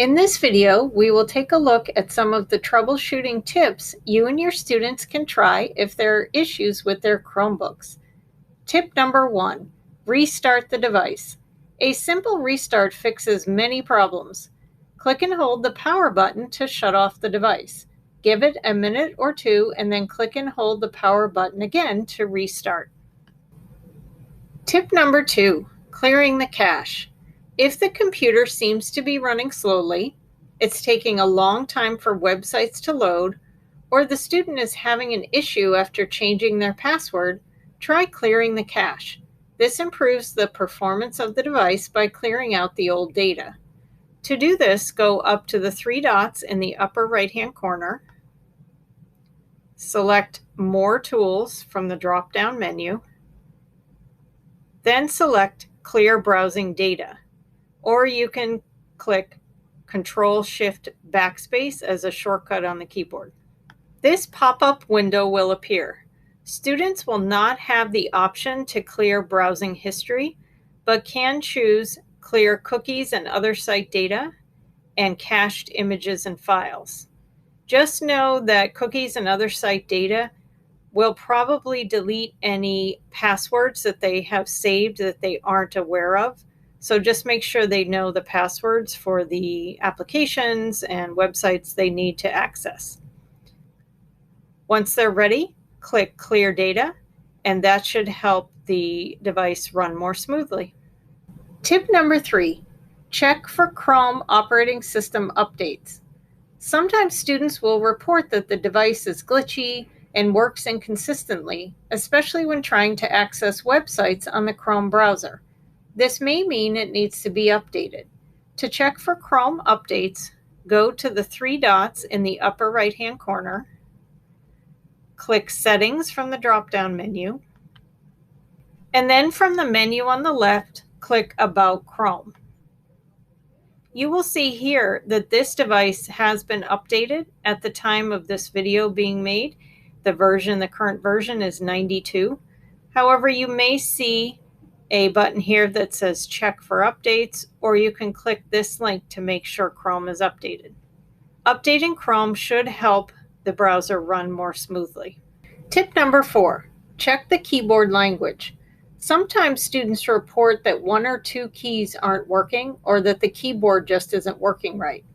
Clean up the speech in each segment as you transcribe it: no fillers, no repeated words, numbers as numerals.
In this video, we will take a look at some of the troubleshooting tips you and your students can try if there are issues with their Chromebooks. Tip number 1, restart the device. A simple restart fixes many problems. Click and hold the power button to shut off the device. Give it a minute or two and then click and hold the power button again to restart. Tip number 2, clearing the cache. If the computer seems to be running slowly, it's taking a long time for websites to load, or the student is having an issue after changing their password, try clearing the cache. This improves the performance of the device by clearing out the old data. To do this, go up to the 3 dots in the upper right-hand corner, select More Tools from the drop-down menu, then select Clear Browsing Data. Or you can click Control-Shift-Backspace as a shortcut on the keyboard. This pop-up window will appear. Students will not have the option to clear browsing history, but can choose clear cookies and other site data and cached images and files. Just know that cookies and other site data will probably delete any passwords that they have saved that they aren't aware of. So just make sure they know the passwords for the applications and websites they need to access. Once they're ready, click Clear Data, and that should help the device run more smoothly. Tip number 3, check for Chrome operating system updates. Sometimes students will report that the device is glitchy and works inconsistently, especially when trying to access websites on the Chrome browser. This may mean it needs to be updated. To check for Chrome updates, go to the 3 dots in the upper right-hand corner, click Settings from the drop-down menu, and then from the menu on the left, click About Chrome. You will see here that this device has been updated at the time of this video being made. The current version is 92. However, you may see a button here that says check for updates, or you can click this link to make sure Chrome is updated. Updating Chrome should help the browser run more smoothly. Tip number 4, check the keyboard language. Sometimes students report that 1 or 2 keys aren't working or that the keyboard just isn't working right.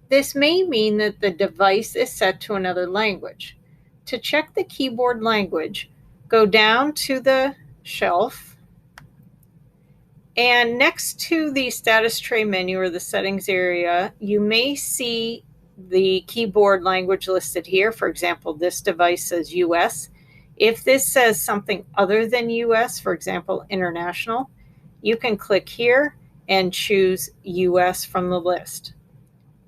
This may mean that the device is set to another language. To check the keyboard language, go down to the shelf, and next to the status tray menu or the settings area, you may see the keyboard language listed here. For example, this device says US. If this says something other than US, for example, international, you can click here and choose US from the list.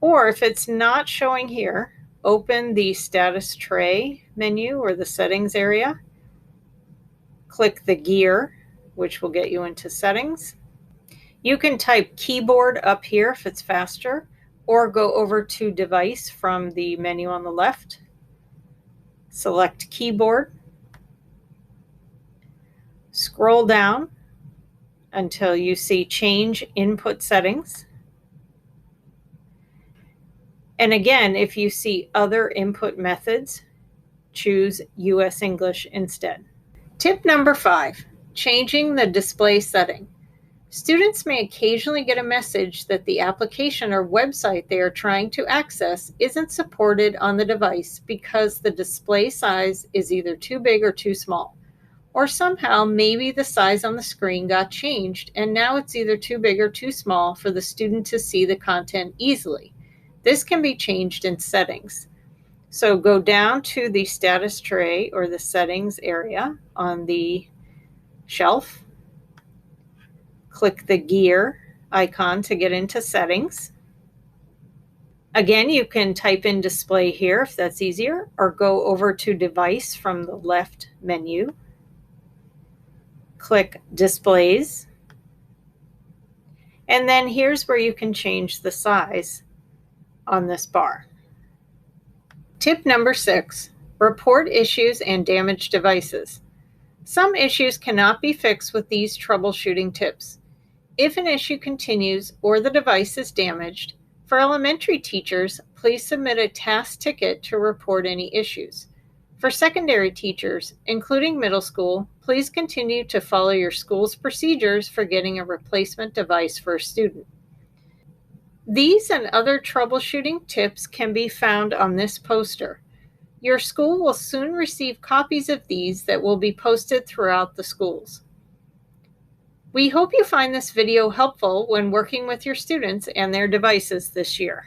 Or if it's not showing here, open the status tray menu or the settings area, click the gear, which will get you into settings. You can type keyboard up here if it's faster, or go over to device from the menu on the left. Select keyboard. Scroll down until you see change input settings. And again, if you see other input methods, choose US English instead. Tip number 5, changing the display setting. Students may occasionally get a message that the application or website they are trying to access isn't supported on the device because the display size is either too big or too small. Or somehow maybe the size on the screen got changed and now it's either too big or too small for the student to see the content easily. This can be changed in settings. So go down to the status tray or the settings area on the shelf. Click the gear icon to get into settings. Again, you can type in display here if that's easier, or go over to device from the left menu. Click displays. And then here's where you can change the size on this bar. Tip number 6, report issues and damaged devices. Some issues cannot be fixed with these troubleshooting tips. If an issue continues or the device is damaged, For elementary teachers, please submit a task ticket to report any issues. For secondary teachers, including middle school, please continue to follow your school's procedures for getting a replacement device for a student. These and other troubleshooting tips can be found on this poster. Your school will soon receive copies of these that will be posted throughout the schools. We hope you find this video helpful when working with your students and their devices this year.